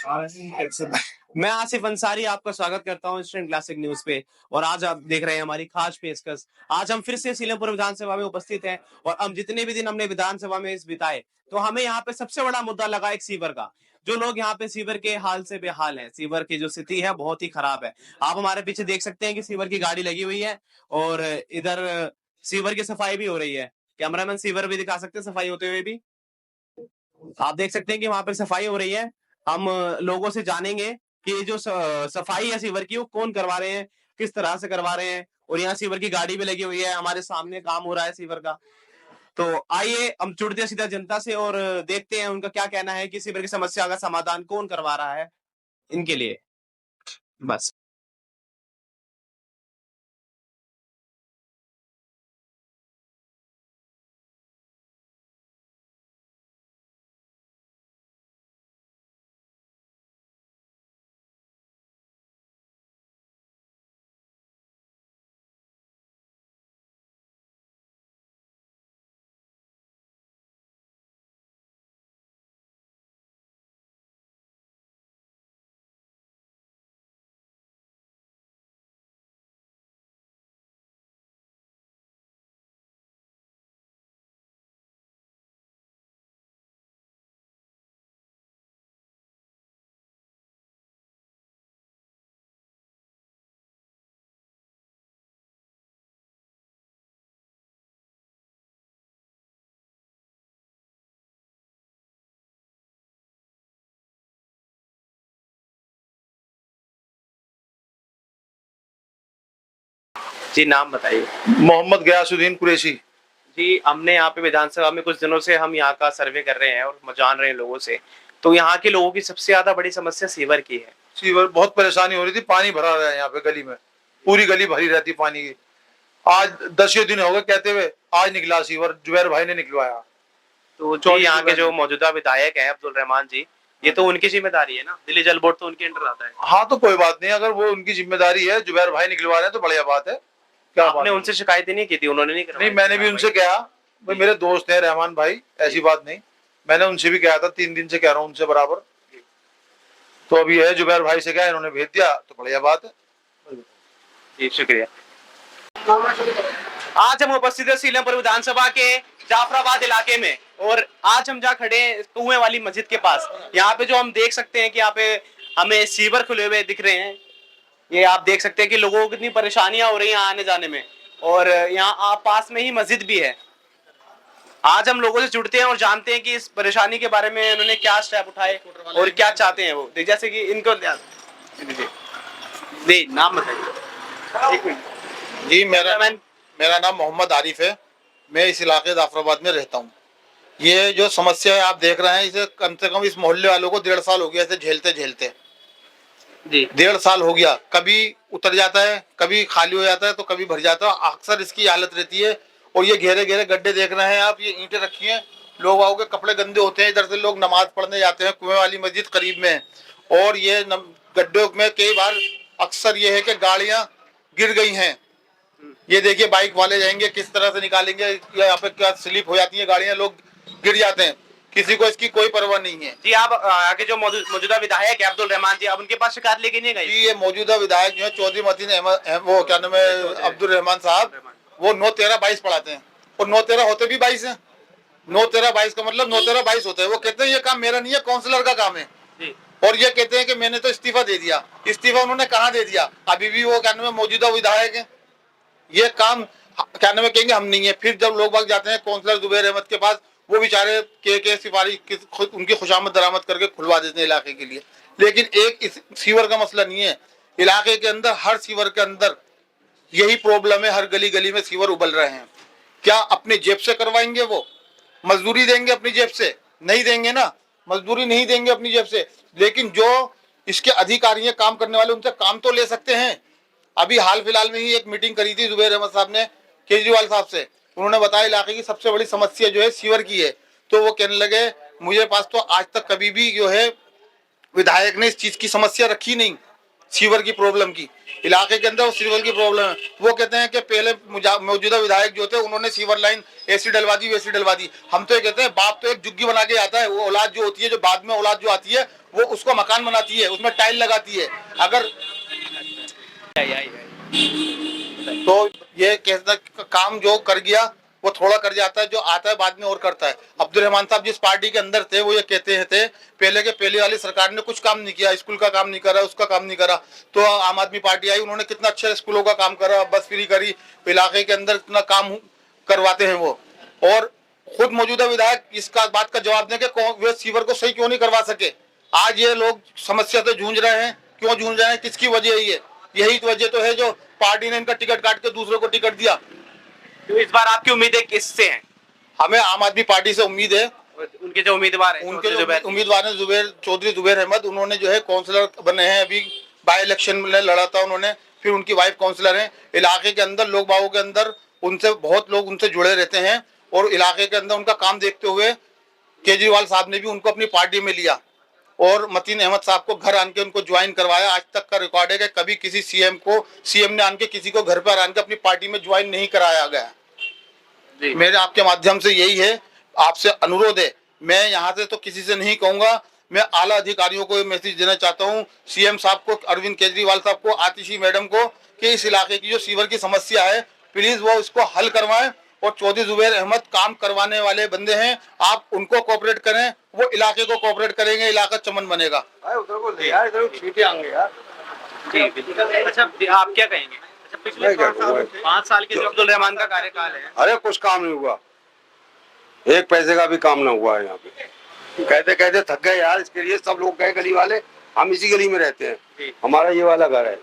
मैं आसिफ अंसारी आपका स्वागत करता हूँ इंस्टेंट क्लासिक न्यूज पे। और आज आप देख रहे हैं हमारी खास पेशकश। आज हम फिर से सीलमपुर विधानसभा में उपस्थित हैं और हम जितने भी दिन हमने विधानसभा में इस बिताए, तो हमें यहाँ पे सबसे बड़ा मुद्दा लगा एक सीवर का। जो लोग यहाँ पे सीवर के हाल से बेहाल हैं, सीवर की जो स्थिति है बहुत ही खराब है। आप हमारे पीछे देख सकते हैं कि सीवर की गाड़ी लगी हुई है और इधर सीवर की सफाई भी हो रही है। कैमरामैन सीवर भी दिखा सकते हैं सफाई होते हुए भी। आप देख सकते हैं कि वहां पर सफाई हो रही है। हम लोगों से जानेंगे कि ये जो सफाई है सीवर की, वो कौन करवा रहे हैं, किस तरह से करवा रहे हैं। और यहाँ सीवर की गाड़ी भी लगी हुई है, हमारे सामने काम हो रहा है सीवर का। तो आइए हम जुड़ते हैं सीधा जनता से और देखते हैं उनका क्या कहना है कि सीवर की समस्या का समाधान कौन करवा रहा है इनके लिए। बस। जी, नाम बताइए। मोहम्मद गयासुद्दीन कुरैशी। जी, हमने यहाँ पे विधानसभा में कुछ दिनों से हम यहाँ का सर्वे कर रहे हैं और जान रहे हैं लोगों से। तो यहाँ के लोगों की सबसे ज्यादा बड़ी समस्या सीवर की है। सीवर बहुत परेशानी हो रही थी, पानी भरा रहा है यहाँ पे गली में, पूरी गली भरी रहती पानी की। आज 10 दिन हो गए कहते हुए, आज निकला सीवर, जुबैर भाई ने निकलवाया। तो जो यहाँ के जो मौजूदा विधायक हैं अब्दुल रहमान जी, ये तो उनकी जिम्मेदारी है ना, दिल्ली जल बोर्ड तो उनके अंडर आता है। हाँ तो कोई बात नहीं, अगर वो उनकी जिम्मेदारी है, जुबैर भाई निकलवा रहे हैं तो बढ़िया बात है। क्या आपने उनसे शिकायतें नहीं की थी? उन्होंने नहीं नहीं, मैंने भी उनसे कहा, भाई मेरे दोस्त है रहमान भाई, ऐसी बात नहीं। मैंने उनसे भी कहा था, 3 दिन से कह रहा हूँ उनसे बराबर। तो अभी है जुबैर भाई से कहा, इन्होंने भेज दिया तो बढ़िया बात है। जी शुक्रिया। आज हम उपस्थित है सीलमपुर विधानसभा के जाफराबाद इलाके में और आज हम जहाँ खड़े हैं कुएं वाली मस्जिद के पास। यहाँ पे जो हम देख सकते हैं कि यहाँ पे हमें सीवर खुले हुए दिख रहे हैं। ये आप देख सकते हैं कि लोगों को कितनी परेशानियां हो रही हैं आने जाने में। और यहाँ आप पास में ही मस्जिद भी है। आज हम लोगों से जुड़ते हैं और जानते हैं कि इस परेशानी के बारे में उन्होंने क्या स्टेप उठाए और क्या चाहते हैं वो। जैसे कि इनको जी नाम बताइए। एक मिनट जी, मेरा नाम मोहम्मद आरिफ है। मैं इस इलाके जाफराबाद में रहता हूँ। ये जो समस्या है आप देख रहे हैं, इसे कम से कम इस मोहल्ले वालों को 1.5 साल हो गया इसे झेलते झेलते। जी 1.5 साल हो गया। कभी उतर जाता है, कभी खाली हो जाता है, तो कभी भर जाता है। अक्सर इसकी हालत रहती है। और ये घेरे घेरे गड्ढे देख रहे हैं आप, ये ईंटें रखी हैं। लोग आओगे कपड़े गंदे होते हैं, इधर से लोग नमाज पढ़ने जाते हैं, कुएं वाली मस्जिद करीब में है। और ये गड्ढों में कई बार अक्सर ये है कि गाड़ियां गिर गई हैं। ये देखिए बाइक वाले जाएंगे किस तरह से निकालेंगे, यहाँ पे क्या स्लिप हो जाती है गाड़ियां, लोग गिर जाते हैं। किसी को इसकी कोई परवाह नहीं है। जी आप आगे जो मौजूदा विधायक है अब्दुल रहमान जी, आप उनके पास शिकायत लेके नहीं गए? जी, ये मौजूदा विधायक जो है चौधरी मतीन अहमद, वो क्या नाम है, अब्दुल रहमान साहब, वो 9, 13, 22 पढ़ाते हैं। और 9, 13 होते भी 22 है। 9, 13, 22 का मतलब 9, 13, 22 होते हैं। वो कहते हैं ये काम मेरा नहीं है, काउंसलर का काम है। और ये कहते हैं कि मैंने तो इस्तीफा दे दिया। इस्तीफा उन्होंने कहाँ दे दिया? अभी भी वो क्या नाम है मौजूदा विधायक है। ये काम क्या नाम है कहेंगे हम नहीं है। फिर जब लोग बाग जाते हैं काउंसलर जुबैर अहमद के पास, वो बेचारे के सिफारिश उनकी खुशामद दरामद करके खुलवा देते हैं इलाके के लिए। लेकिन एक इस सीवर का मसला नहीं है। इलाके के अंदर हर सीवर के अंदर यही प्रॉब्लम है, हर गली गली में सीवर उबल रहे हैं। क्या अपनी जेब से करवाएंगे? वो मजदूरी देंगे अपनी जेब से? नहीं देंगे ना, मजदूरी नहीं देंगे अपनी जेब से। लेकिन जो इसके अधिकारी हैं, काम करने वाले, उनसे काम तो ले सकते हैं। अभी हाल फिलहाल में ही एक मीटिंग करी थी जुबैर अहमद साहब ने केजरीवाल साहब से। उन्होंने बताया इलाके की सबसे बड़ी समस्या जो है सीवर की है। तो वो कहने लगे मुझे पास तो आज तक कभी भी जो है विधायक ने इस चीज की समस्या रखी नहीं, सीवर की प्रॉब्लम की। इलाके के अंदर सीवर की प्रॉब्लम है। वो कहते हैं कि पहले मौजूदा विधायक जो थे उन्होंने सीवर लाइन ऐसी डलवा दी वैसी डलवा दी। हम तो ये कहते हैं बाप तो एक जुग्गी बना के आता है, वो औलाद जो होती है, जो बाद में औलाद जो आती है वो उसको मकान बनाती है, उसमें टाइल लगाती है। अगर तो ये कहता काम जो कर गया वो थोड़ा कर जाता है, जो आता है बाद में और करता है। अब्दुल रहमान साहब जिस पार्टी के अंदर थे वो ये कहते थे पहले के पहले वाली सरकार ने कुछ काम नहीं किया, स्कूल का काम नहीं करा, उसका काम नहीं करा। तो आम आदमी पार्टी आई, उन्होंने कितना अच्छा स्कूलों का काम करा, बस फ्री करी, इलाके के अंदर इतना काम करवाते हैं वो। और खुद मौजूदा विधायक इसका बात का जवाब दें कि वे सीवर को सही क्यों नहीं करवा सके। आज ये लोग समस्या से जूझ रहे हैं, क्यों जूझ रहे हैं, किसकी वजह है ये? यही वजह तो है जो पार्टी ने इनका टिकट काट के दूसरों को टिकट दिया। तो इस बार आपकी उम्मीदें किससे हैं? हमें आम आदमी पार्टी से उम्मीद है। उनके जो उम्मीदवार हैं, उनके जो उम्मीदवार हैं चौधरी जुबैर अहमद, उन्होंने जो है काउंसलर बने हैं, अभी बाई इलेक्शन में लड़ा था उन्होंने, फिर उनकी वाइफ काउंसलर हैं। इलाके के अंदर लोग बागों के अंदर उनसे बहुत लोग उनसे जुड़े रहते हैं और इलाके के अंदर उनका काम देखते हुए केजरीवाल साहब ने भी उनको अपनी पार्टी में लिया और मतीन अहमद साहब को घर आन के उनको ज्वाइन करवाया। आज तक का रिकॉर्ड है कि कभी किसी सीएम ने आन के किसी को घर पर आन के अपनी पार्टी में ज्वाइन नहीं कराया गया। मेरे आपके माध्यम से यही है, आपसे अनुरोध है, मैं यहाँ से तो किसी से नहीं कहूंगा, मैं आला अधिकारियों को मैसेज देना चाहता हूँ, सीएम साहब को, अरविंद केजरीवाल साहब को, आतिशी मैडम को, कि इस इलाके की जो सीवर की समस्या है प्लीज वो इसको हल करवाएं। और चौधरी जुबैर अहमद काम करवाने वाले बंदे हैं, आप उनको कोऑपरेट करें, वो इलाके को कोऑपरेट करेंगे, इलाका चमन बनेगा। अच्छा, आप क्या कहेंगे? अच्छा, पिछले 5 साल के जो अब्दुल रहमान का कार्यकाल है, अरे कुछ काम नहीं हुआ, एक पैसे का भी काम ना हुआ है यहाँ पे। कहते कहते थक गए यार, इसके लिए सब लोग गए गली वाले, हम इसी गली में रहते हैं, हमारा ये वाला घर है।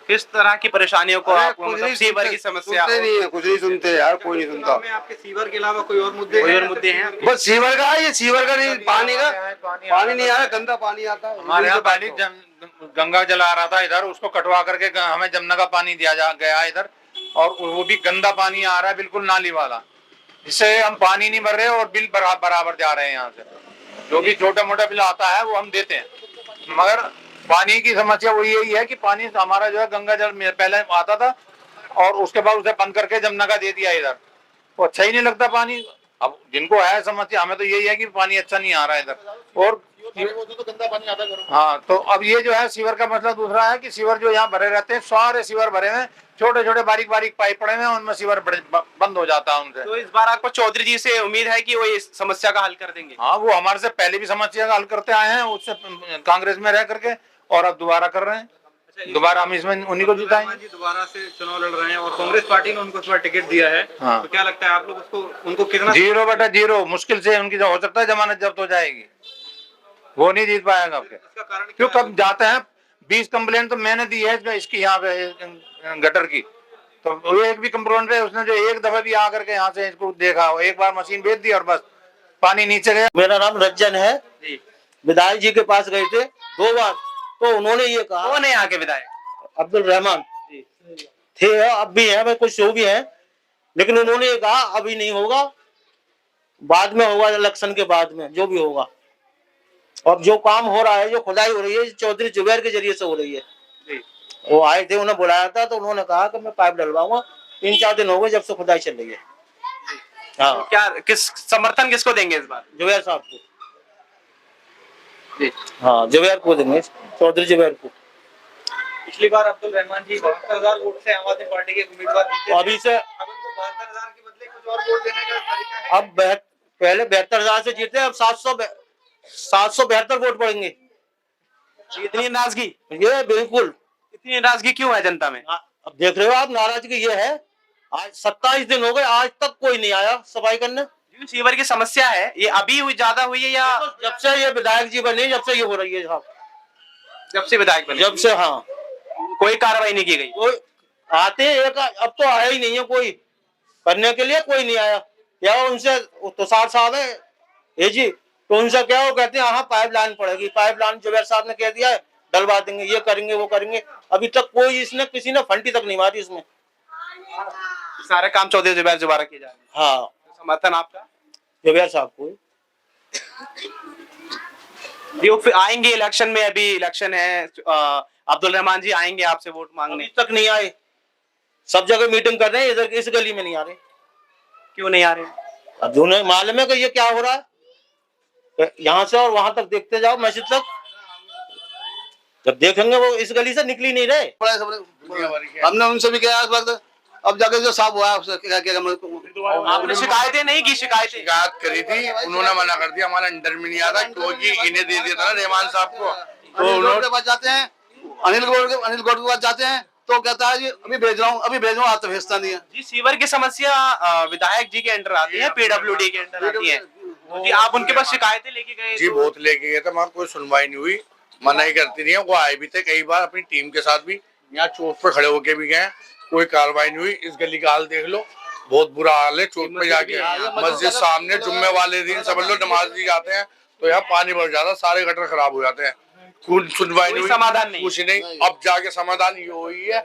किस तरह की परेशानियों को आप मतलब सीवर की समस्या नहीं है, कुछ नहीं सुनते यार, कोई नहीं सुनता। आपके सीवर के अलावा कोई और मुद्दे हैं? बस सीवर का, ये सीवर का नहीं, पानी का पानी नहीं आ रहा, गंदा पानी आता है। हमारे यहाँ पानी गंगा जल आ रहा था इधर, उसको कटवा करके हमें जमुना का पानी दिया गया इधर, और वो भी गंदा पानी आ रहा है बिल्कुल नाली वाला, जिससे हम पानी नहीं भर रहे और बिल बराबर जा रहे हैं। यहाँ से जो भी छोटा मोटा बिल आता है वो हम देते हैं, मगर पानी की समस्या वो यही है कि पानी हमारा जो है गंगा जल पहले आता था और उसके बाद उसे बंद करके जमुना का दे दिया इधर, तो अच्छा ही नहीं लगता पानी। अब जिनको है समस्या, हमें तो यही है कि पानी अच्छा नहीं आ रहा है इधर। और तो गंदा पानी आता है। हाँ, तो अब ये जो है सीवर का मसला दूसरा है कि सीवर जो यहाँ भरे रहते हैं, सारे सीवर भरे हुए, छोटे छोटे बारीक बारीक पाइप पड़े हुए, उनमें सीवर बंद हो जाता है उनसे। तो इस बार आपको चौधरी जी से उम्मीद है कि वो इस समस्या का हल कर देंगे? हाँ, वो हमारे से पहले भी समस्या का हल करते आए हैं, उससे कांग्रेस में रह करके, और अब दोबारा कर रहे हैं। दोबारा हम इसमें उन्हीं को जिताएंगे। दोबारा से चुनाव लड़ रहे हैं और कांग्रेस पार्टी ने उनको इस बार टिकट दिया है। हाँ। तो क्या लगता है आप लोग उनको कितना? 0/0 मुश्किल से उनकी हो सकता है जमानत जब्त हो जाएगी, वो नहीं जीत पाएगा। इसका कारण क्यों, कब जाते हैं 20 कंप्लेन तो मैंने दी है इसकी यहाँ पे गटर की, तो वो एक भी कंप्लेंट है उसने जो एक दफा भी आकर के यहाँ से इसको देखा, एक बार मशीन भेज दी और बस पानी नीचे गया। मेरा नाम रंजन है, विधायक जी के पास गए थे 2 बार, तो उन्होंने ये कहा। कौन है यहाँ के विधायक? अब्दुल रहमान थे, अब भी है, भाई कुछ शो भी है, लेकिन उन्होंने ये कहा अभी नहीं होगा, बाद में होगा, इलेक्शन के बाद में जो भी होगा। और जो काम हो रहा है, जो खुदाई हो रही है, चौधरी जुबैर के जरिए से हो रही है। वो आए थे, उन्हें बुलाया था, तो उन्होंने कहा कि मैं पाइप डलवाऊंगा। 3-4 दिन हो गए जब से खुदाई चल रही है। हाँ, तो क्या समर्थन किसको देंगे इस बार? जुबैर साहब को। हाँ, जुबैर को देंगे, चौधरी जुबैर को। पिछली बार अब्दुल रहमान जी 72,000 वोट से आम आदमी पार्टी के उम्मीदवार जीते, अभी से अब उनको 72,000 के बदले कुछ और वोट देने का तरीका है? अब पहले 72,000 से जीते, अब 772 वोट पड़ेंगे। इतनी नाराजगी? ये बिल्कुल। इतनी नाराजगी क्यों है जनता में? अब देख रहे हो आप, नाराजगी ये है, आज 27 दिन हो गए, आज तक कोई नहीं आया सफाई करने। जो सीवर की समस्या है, ये अभी हुई ज्यादा हुई है या जब से ये विधायक जी बने, जब से ये हो रही है साहब, जब से विधायक बने? जब से। हाँ, कोई कार्रवाई नहीं की गई? कोई आते एक, अब तो आया ही नहीं है कोई करने के लिए, कोई नहीं आया। या उनसे तुषार साहब है ये जी, तो उनसे क्या, वो कहते हैं हाँ पाइप लाइन पड़ेगी, पाइप लाइन जुबैर साहब ने कह दिया है, डलवा देंगे, ये करेंगे वो करेंगे। अभी तक कोई इसने किसी ने फंटी तक नहीं मारी इसमें। सारे काम चौधरी जुबैर दोबारा किए जा रहे हैं। हाँ, तो समर्थन आपका जुबैर साहब को। जो फिर आएंगे इलेक्शन में, अभी इलेक्शन है, अब्दुल रहमान जी आएंगे आपसे वोट मांगने? अभी तक नहीं आए, सब जगह मीटिंग कर रहे हैं, इधर इस गली में नहीं आ रहे। क्यों नहीं आ रहे? अब उन्हें मालूम है कि ये क्या हो रहा है, यहाँ से और वहां तक देखते जाओ, मस्जिद तक, जब देखेंगे वो इस गली से निकल ही नहीं रहे। हमने उनसे भी किया इस वक्त, अब जाके जो साफ हुआ है उससे क्या क्या आपने शिकायतें नहीं की? शिकायत करी थी, उन्होंने मना कर दिया, हमारा अंडर में नहीं आता, क्योंकि इन्हें दे दिया था ना रहमान साहब को। तो अनिल गौड़ के पास जाते हैं, अनिल गौड़ के पास जाते हैं तो कहता है जी अभी भेज रहा हूँ, आज तो भेजता नहीं है। जी, सीवर की समस्या विधायक जी के अंडर आती है, पीडब्ल्यूडी के अंडर आती है। जी, आप उनके पास शिकायतें लेके गए? जी बहुत लेके गए थे, वहाँ कोई सुनवाई नहीं हुई, मना ही करती रही है। वो आए भी थे कई बार अपनी टीम के साथ भी, यहाँ चौक पे खड़े होके भी गए, कोई कार्रवाई नहीं हुई। इस गली का हाल देख लो, बहुत बुरा हाल है। चौक पे जाके मस्जिद सामने जुम्मे वाले दिन सब लोग नमाज दी जाते हैं तो यहाँ पानी भर जाता है, सारे गटर खराब हो जाते हैं, कुछ सुनवाई नहीं हुई, समाधान नहीं, कुछ नहीं। अब जाके समाधान ये हुई है,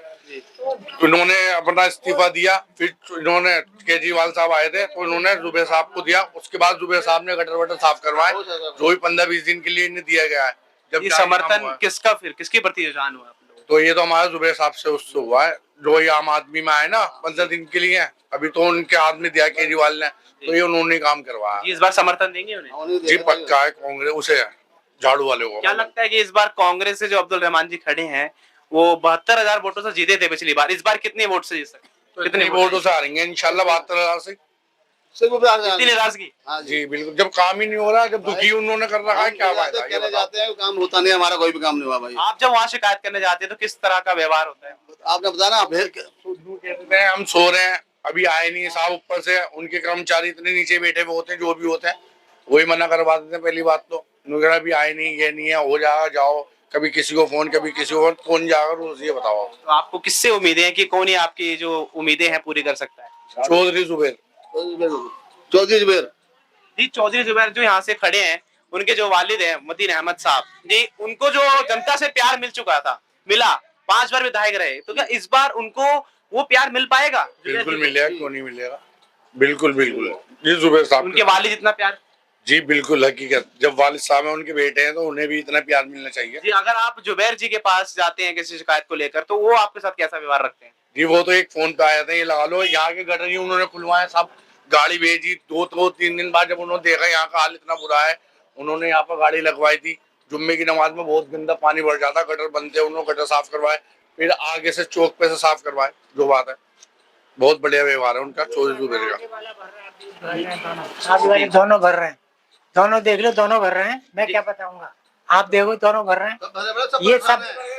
उन्होंने अपना इस्तीफा दिया, फिर इन्होंने केजरीवाल साहब आए थे तो उन्होंने जुबेर साहब को दिया, उसके बाद जुबेर साहब ने गटर वटर साफ करवाए, जो भी 15-20 दिन के लिए इन्हें दिया गया है। जब ये समर्थन किसका, फिर किसके प्रति रुझान हुआ आप लोगों? तो ये तो हमारा जुबेर साहब से उससे हुआ है, जो ये आम आदमी में आए ना 15 दिन के लिए, अभी तो उनके हाथ में दिया केजरीवाल ने, तो ये उन्होंने काम करवाया। इस बार समर्थन देंगे उन्हें? जी पक्का है, कांग्रेस उसे झाड़ू वाले को। क्या लगता है कि इस बार कांग्रेस से जो अब्दुल रहमान जी खड़े हैं वो 72,000 वोटों से जीते थे पिछली बार, इस बार कितने वोट से जीत सकते? तो कितने वोटों से हारेंगे? इंशाल्लाह 72,000 से। इतनी नाराजगी? जी बिल्कुल, जब काम ही नहीं हो रहा, जब दुखी उन्होंने कर रखा है, क्या फायदा? कहने जाते हैं काम होता नहीं, हमारा कोई भी काम नहीं हुआ भाई। आप जब वहाँ शिकायत करने जाते हैं तो किस तरह का व्यवहार होता है? आपने बताया ना, कहते हैं हम सो रहे हैं, अभी आए नहीं साहब, ऊपर से उनके कर्मचारी इतने नीचे बैठे हुए होते हैं, जो भी होते हैं वही मना करवा देते हैं। पहली बात तो उन्होंने अभी आए नहीं, ये नहीं है, हो जाएगा, जाओ, कभी किसी को फोन, कभी किसी को, कौन जाएगा ये बताओ। तो आपको किससे उम्मीदें हैं कि कौन ही आपकी जो उम्मीदें हैं पूरी कर सकता है? चौधरी जुबेर। चौधरी जुबेर जी, चौधरी जुबैर जो यहाँ से खड़े हैं, उनके जो वालिद हैं मतीन अहमद साहब जी, उनको जो जनता से प्यार मिल चुका था, मिला, 5 बार विधायक रहे, तो क्या इस बार उनको वो प्यार मिल पाएगा? बिल्कुल मिलेगा, क्यों नहीं मिलेगा, बिल्कुल बिल्कुल। जी जुबेर साहब, उनके वालिद इतना प्यार? जी बिल्कुल, हकीकत, जब वालिद साहब हैं उनके बेटे हैं तो उन्हें भी इतना प्यार मिलना चाहिए। जी, अगर आप जुबैर जी के पास जाते हैं किसी शिकायत को लेकर तो वो आपके साथ कैसा व्यवहार रखते हैं? जी वो तो एक फोन पे आया था, ये लगा लो, यहाँ के गटर ही उन्होंने खुलवाए, सब गाड़ी भेजी, 2-3 दिन बाद जब उन्होंने देखा यहाँ का हाल इतना बुरा है, उन्होंने यहाँ पर गाड़ी लगवाई थी। जुम्मे की नमाज में बहुत गंदा पानी भर जाता, गटर बनते, उन्होंने गटर साफ करवाए, फिर आगे से चौक पे से साफ करवाए, जो बात है, बहुत बढ़िया व्यवहार है उनका, चौधरी जुबेर का। दोनों भर रहे हैं, दोनों देख लो, दोनों भर रहे हैं, मैं क्या बताऊंगा, आप देखो दोनों भर रहे हैं।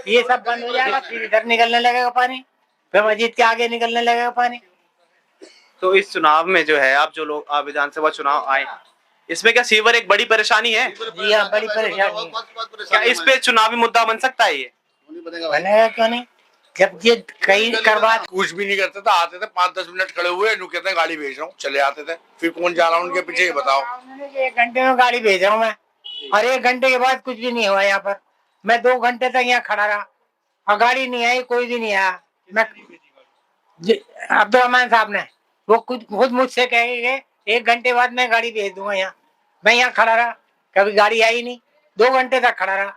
ये सब बंद हो जाएगा, फिर इधर निकलने लगेगा पानी, फिर मस्जिद के आगे निकलने लगेगा पानी। तो इस चुनाव में जो है, आप जो लोग विधानसभा चुनाव आए, इसमें क्या सीवर एक बड़ी परेशानी है? जी हाँ, बड़ी परेशानी है। क्या इस पे चुनावी मुद्दा बन सकता है ये? बनेगा क्यों नहीं, जब ये कई करवा कुछ भी नहीं करते थे, आते थे 5-10 मिनट खड़े हुए, नु कहते हैं गाड़ी भेज रहा हूँ, चले आते थे, फिर कौन जा रहा है उनके पीछे, ये बताओ। 1 घंटे में गाड़ी भेज रहा हूँ मैं, और 1 घंटे के बाद कुछ भी नहीं हुआ यहाँ पर। मैं 2 घंटे तक यहाँ खड़ा रहा और गाड़ी नहीं आई, कोई भी नहीं आया। मैं अब्दुल रहमान साहब ने वो खुद मुझसे कह गए 1 घंटे बाद मैं गाड़ी भेज दूंगा यहाँ। मैं यहाँ खड़ा रहा, कभी गाड़ी आई नहीं, 2 घंटे तक खड़ा रहा,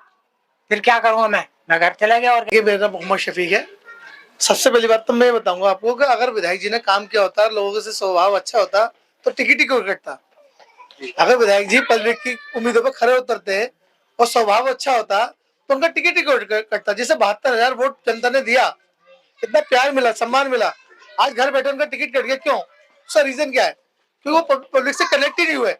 फिर क्या करूँगा मैं घर चला गया। और मेरा मोहम्मद शफीक है। सबसे पहली बात तो मैं बताऊंगा आपको कि अगर विधायक जी ने काम किया होता, लोगों से स्वभाव अच्छा होता, तो टिकट ही क्यों कटता। अगर विधायक जी पब्लिक की उम्मीदों पर खरे उतरते और स्वभाव अच्छा होता तो उनका टिकट ही क्यों कटता। जैसे 72,000 वोट जनता ने दिया, इतना प्यार मिला, सम्मान मिला, आज घर बैठे उनका टिकट कट गया, क्यों? उसका रीजन क्या है? क्योंकि वो पब्लिक से कनेक्ट ही नहीं हुए।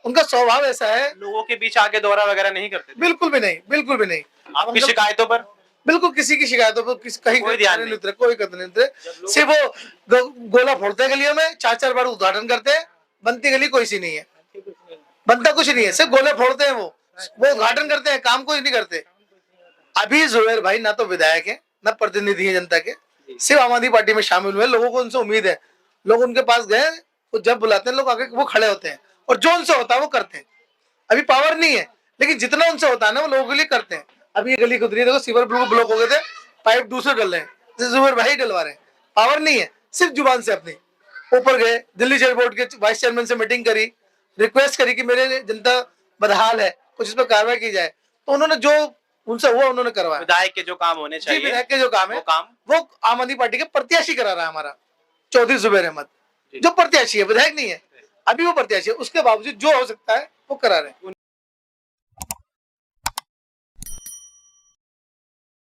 उनका स्वभाव ऐसा है, लोगों के बीच आके दौरा वगैरह नहीं करते? बिल्कुल भी नहीं, बिल्कुल भी नहीं। आपकी शिकायतों पर? बिल्कुल, किसी की शिकायतों पर कहीं कोई ध्यान नहीं उतरे, कोई कदर नहीं उतरे। सिर्फ वो गोला फोड़ते हैं गलियों में, 4-4 बार उद्घाटन करते हैं, बनती गली कोई सी नहीं है, बनता कुछ नहीं है, सिर्फ गोले फोड़ते हैं। वो उद्घाटन करते हैं, काम कोई नहीं करते। अभी जुबैर भाई ना तो विधायक है, ना प्रतिनिधि है जनता के, सिर्फ आम आदमी पार्टी में शामिल हुए। लोगों को उनसे उम्मीद है, लोग उनके पास गए, वो जब बुलाते हैं लोग आगे वो खड़े होते हैं और जो उनसे होता है वो करते हैं। अभी पावर नहीं है, लेकिन जितना उनसे होता है ना वो लोगों के लिए करते हैं। अभी ये गली खुद रही है, देखो सीवर बिल्कुल ब्लॉक हो गए थे, पाइप दूसरे डल रहे हैं, जुबैर भाई डलवा रहे हैं। पावर नहीं है, सिर्फ जुबान से अपनी ऊपर गए, दिल्ली जल बोर्ड के वाइस चेयरमैन से मीटिंग करी, रिक्वेस्ट करी कि मेरे जनता बदहाल है, कुछ इस पर कार्रवाई की जाए। तो उन्होंने जो उनसे हुआ, उन्होंने करवाया। विधायक के जो काम होने जी, चाहिए विधायक के जो काम है वो काम वो आम आदमी पार्टी के प्रत्याशी करा रहा है हमारा चौधरी जुबैर अहमद, जो प्रत्याशी है, विधायक नहीं है, अभी वो प्रत्याशी है, उसके बावजूद जो हो सकता है वो करा रहे हैं।